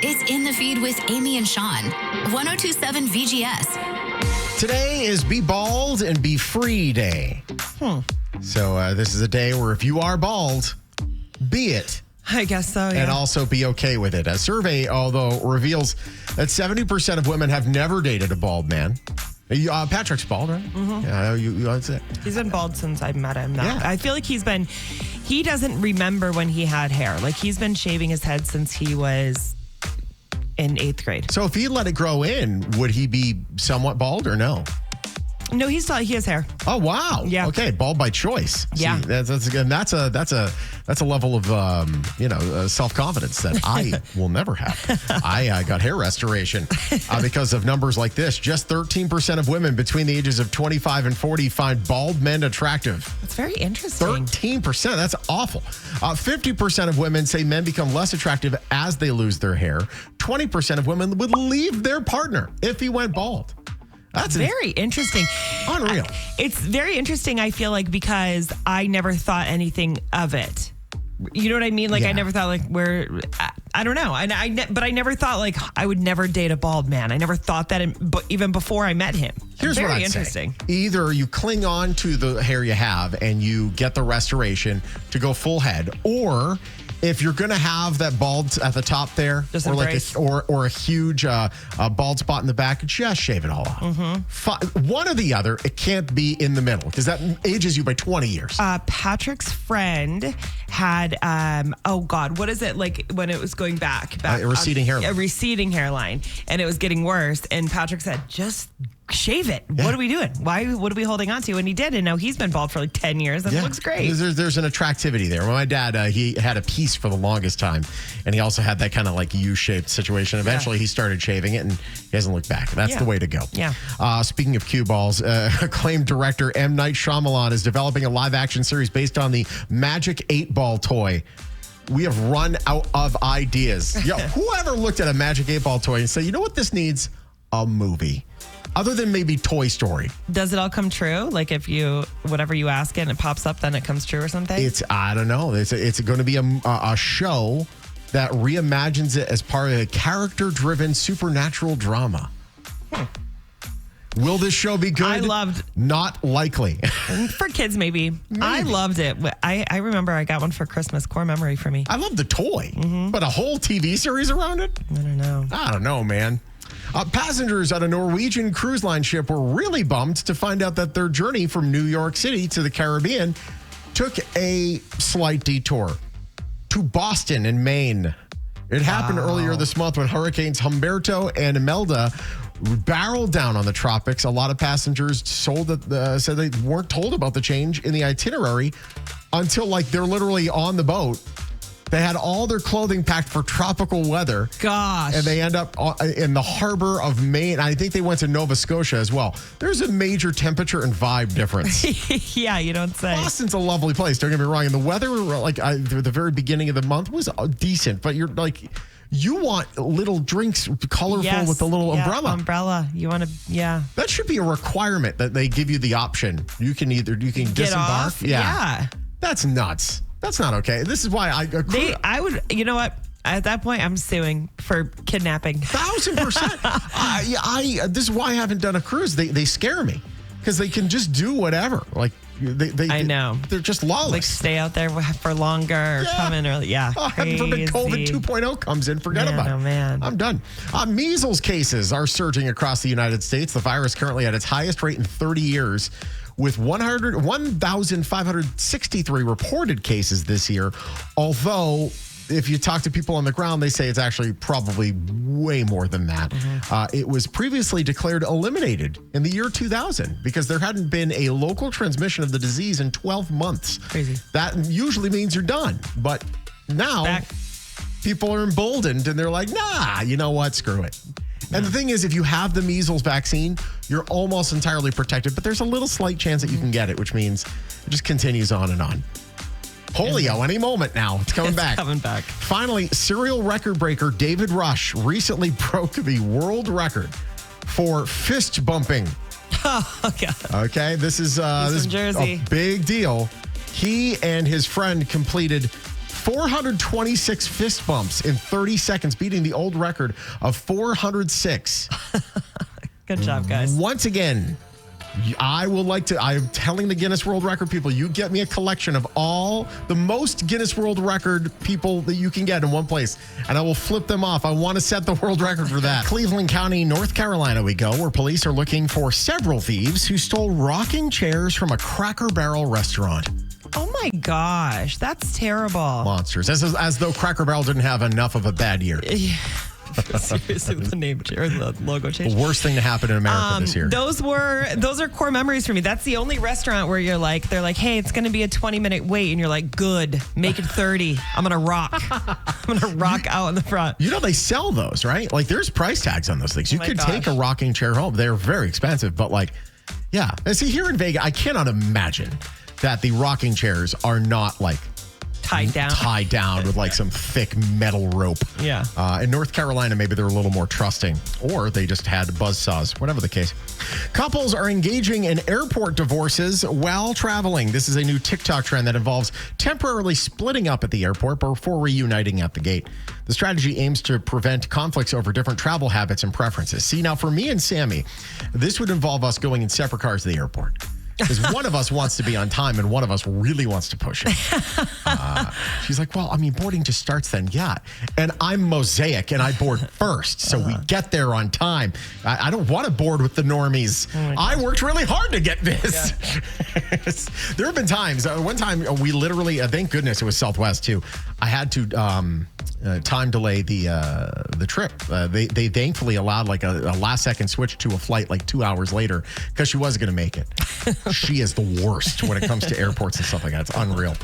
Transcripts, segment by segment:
It's In the Feed with Aimee and Shawn. 1027 VGS. Today is Be Bald and Be Free Day. So this is a day where if you are bald, be it. I guess so, yeah. And also be okay with it. A survey, although, reveals that 70% of women have never dated a bald man. Patrick's bald, right? Mm-hmm. Yeah, that's it. He's been bald since I met him. Yeah. I feel like he doesn't remember when he had hair. Like, he's been shaving his head since he was in 8th grade. So if he let it grow in, would he be somewhat bald or no? No, he has hair. Oh, wow. Yeah. Okay, bald by choice. Yeah. See, that's a level of self-confidence that I will never have. I got hair restoration because of numbers like this. Just 13% of women between the ages of 25 and 40 find bald men attractive. That's very interesting. 13%. That's awful. 50% of women say men become less attractive as they lose their hair. 20% of women would leave their partner if he went bald. That's very interesting. Unreal. It's very interesting, I feel like, because I never thought anything of it. You know what I mean? Like, Yeah. I never thought, like, I don't know. But I never thought, like, I would never date a bald man. I never thought that even before I met him. Here's very what I'd interesting. say. Either you cling on to the hair you have and you get the restoration to go full head, or if you're going to have that bald at the top there, Just or embrace. or a huge bald spot in the back, just shave it all off. Mm-hmm. One or the other. It can't be in the middle because that ages you by 20 years. Patrick's friend had, what is it, like, when it was going back? A receding hairline. A receding hairline, and it was getting worse. And Patrick said, just shave it. Yeah. What are we doing? What are we holding on to? And he did, and now he's been bald for like 10 years, and it looks great. There's an attractivity there. Well, my dad, he had a piece for the longest time, and he also had that kind of like U-shaped situation. Eventually, he started shaving it, and he hasn't looked back. That's the way to go. Yeah. Speaking of cue balls, acclaimed director M.Night.Shyamalan is developing a live-action series based on the Magic 8-Ball toy. We have run out of ideas. Whoever looked at a Magic 8-Ball toy and said, you know what this needs? A movie. Other than maybe Toy Story. Does it all come true? Like, if whatever you ask it and it pops up, then it comes true or something? I don't know. It's going to be a show that reimagines it as part of a character-driven supernatural drama. Will this show be good? Not likely. For kids, maybe. I loved it. I remember I got one for Christmas. Core memory for me. I love the toy, but a whole TV series around it? I don't know, man. Passengers on a Norwegian cruise line ship were really bummed to find out that their journey from New York City to the Caribbean took a slight detour to Boston in Maine. It happened earlier this month when Hurricanes Humberto and Imelda barreled down on the tropics. A lot of passengers said they weren't told about the change in the itinerary until, like, they're literally on the boat. They had all their clothing packed for tropical weather. Gosh. And they end up in the harbor of Maine. I think they went to Nova Scotia as well. There's a major temperature and vibe difference. Yeah, you don't say. Boston's a lovely place, don't get me wrong. And the weather, like, the very beginning of the month was decent. But you're like, you want little drinks, colorful with the little umbrella. You want to, That should be a requirement that they give you the option. You can disembark. Off. Yeah. That's nuts. That's not okay. This is why I would, you know what? At that point, I'm suing for kidnapping. 1,000%. This is why I haven't done a cruise. They scare me because they can just do whatever. Like I know. They're just lawless. Like, stay out there for longer or come in early. Yeah. Heaven forbid COVID 2.0 comes in. Forget about it. Oh, man. I'm done. Measles cases are surging across the United States. The virus currently at its highest rate in 30 years. With 1,563 reported cases this year. Although, if you talk to people on the ground, they say it's actually probably way more than that. It was previously declared eliminated in the year 2000 because there hadn't been a local transmission of the disease in 12 months. Crazy. That usually means you're done. But now, people are emboldened and they're like, nah, you know what? Screw it. And the thing is, if you have the measles vaccine, you're almost entirely protected, but there's a little slight chance that you can get it, which means it just continues on and on. Polio, any moment now. It's coming back. Finally, serial record breaker David Rush recently broke the world record for fist bumping. Oh, God. Okay, this is from Jersey. a big deal. He and his friend completed 426 fist bumps in 30 seconds, beating the old record of 406. Good job, guys. Once again, I'm telling the Guinness World Record people, you get me a collection of all the most Guinness World Record people that you can get in one place, and I will flip them off. I want to set the world record for that. Cleveland County, North Carolina we go, where police are looking for several thieves who stole rocking chairs from a Cracker Barrel restaurant. Oh my gosh, that's terrible. Monsters. As though Cracker Barrel didn't have enough of a bad year. Seriously, the name or the logo change. The worst thing to happen in America this year. Those are core memories for me. That's the only restaurant where they're like, hey, it's going to be a 20-minute wait, and you're like, good, make it 30. I'm going to rock. I'm going to rock out in the front. You know they sell those, right? Like there's price tags on those things. You could take a rocking chair home. They're very expensive, but like, yeah. And see, here in Vegas, I cannot imagine that the rocking chairs are not like tied down with like some thick metal rope. Yeah. In North Carolina, maybe they're a little more trusting, or they just had buzzsaws, whatever the case. Couples are engaging in airport divorces while traveling. This is a new TikTok trend that involves temporarily splitting up at the airport before reuniting at the gate. The strategy aims to prevent conflicts over different travel habits and preferences. See, now for me and Sammy, this would involve us going in separate cars to the airport. Because one of us wants to be on time and one of us really wants to push it. She's like, well, I mean, boarding just starts then. Yeah. And I'm Mosaic and I board first. So we get there on time. I don't want to board with the normies. I worked really hard to get this. Yeah. There have been times. One time we literally, thank goodness it was Southwest too. I had to time delay the trip. They thankfully allowed like a last second switch to a flight like 2 hours later because she was going to make it. She is the worst when it comes to airports and stuff like that. It's unreal.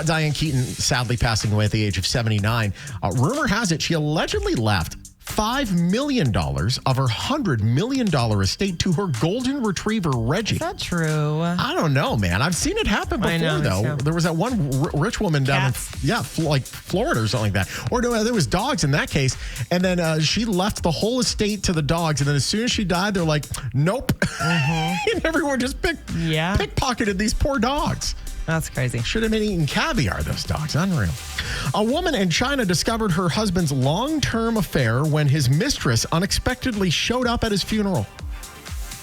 Diane Keaton sadly passing away at the age of 79. Rumor has it she allegedly left $5 million of her $100 million estate to her golden retriever, Reggie. Is that true? I don't know, man. I've seen it happen before, though. There was that one rich woman down in like Florida or something like that. Or no, there was dogs in that case. And then she left the whole estate to the dogs. And then as soon as she died, they're like, nope. And everyone just pickpocketed these poor dogs. That's crazy. Should have been eating caviar, those dogs. Unreal. A woman in China discovered her husband's long-term affair when his mistress unexpectedly showed up at his funeral.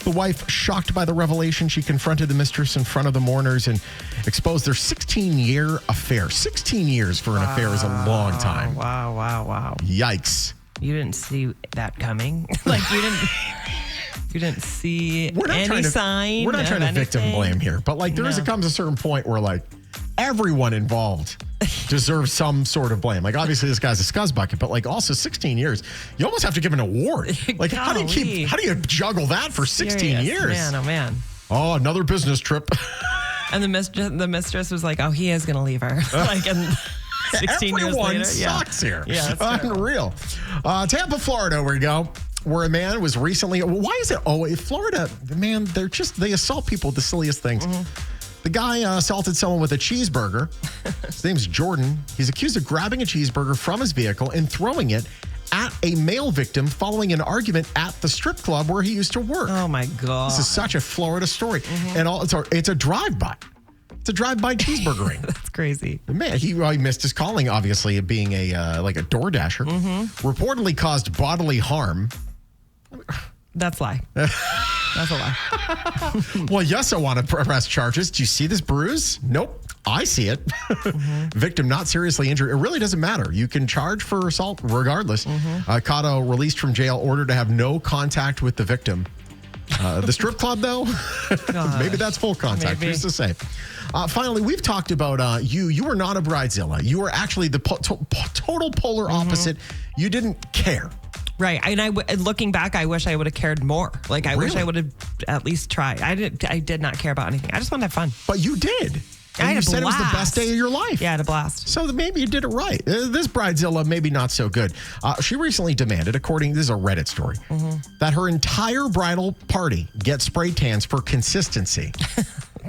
The wife, shocked by the revelation, she confronted the mistress in front of the mourners and exposed their 16-year affair. 16 years for an affair is a long time. Wow. Yikes. You didn't see that coming? Like, you didn't see any sign. We're not trying to victim blame here, but like comes a certain point where like everyone involved deserves some sort of blame. Like obviously this guy's a scuzzbucket, but like also 16 years, you almost have to give an award. Like how do you juggle that for 16 years? Man, oh man. Oh, another business trip. And the mistress was like, oh, he is going to leave her. Like, and 16 years later. Everyone sucks here. Yeah, that's unreal. Tampa, Florida, where you go. Where a man was recently, why is it always Florida? Man, they assault people with the silliest things. The guy assaulted someone with a cheeseburger. His name's Jordan. He's accused of grabbing a cheeseburger from his vehicle and throwing it at a male victim following an argument at the strip club where he used to work. Oh my God. This is such a Florida story. And it's a drive-by. It's a drive-by cheeseburgering. That's crazy. Man, he missed his calling, obviously, being a DoorDasher. Reportedly caused bodily harm. That's a lie. That's a lie. Well, yes, I want to press charges. Do you see this bruise? Nope. I see it. Victim not seriously injured. It really doesn't matter. You can charge for assault regardless. Cotto released from jail, ordered to have no contact with the victim. The strip club, though, maybe that's full contact. Who's to say? Finally, we've talked about you. You were not a bridezilla. You were actually the total polar opposite. You didn't care. Right. And looking back, I wish I would have cared more. Like, I wish I would have at least tried. I did not care about anything. I just wanted to have fun. But you did. I had a blast. You said it was the best day of your life. Yeah, I had a blast. So maybe you did it right. This bridezilla, maybe not so good. She recently demanded, this is a Reddit story, that her entire bridal party get spray tans for consistency.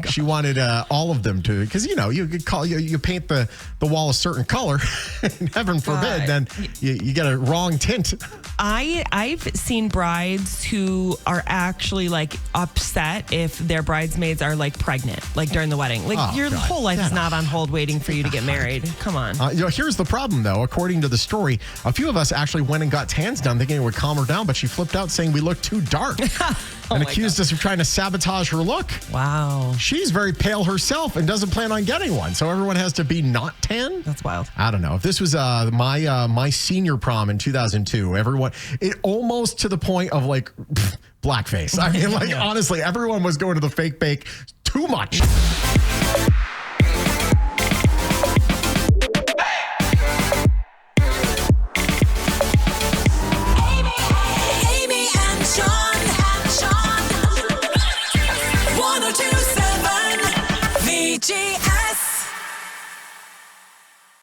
She wanted all of them to, because you could you paint the wall a certain color, and heaven forbid, then you get a wrong tint. I've seen brides who are actually like upset if their bridesmaids are like pregnant, like during the wedding. Like your whole life is not on hold waiting for you to get married. Come on. Here's the problem, though. According to the story, a few of us actually went and got tans done thinking it would calm her down, but she flipped out saying we look too dark and accused us of trying to sabotage her look. Wow. She's very pale herself and doesn't plan on getting one, so everyone has to be not tan? That's wild. I don't know. If this was my senior prom in 2002, it almost to the point of like blackface. I mean, honestly, everyone was going to the fake bake too much.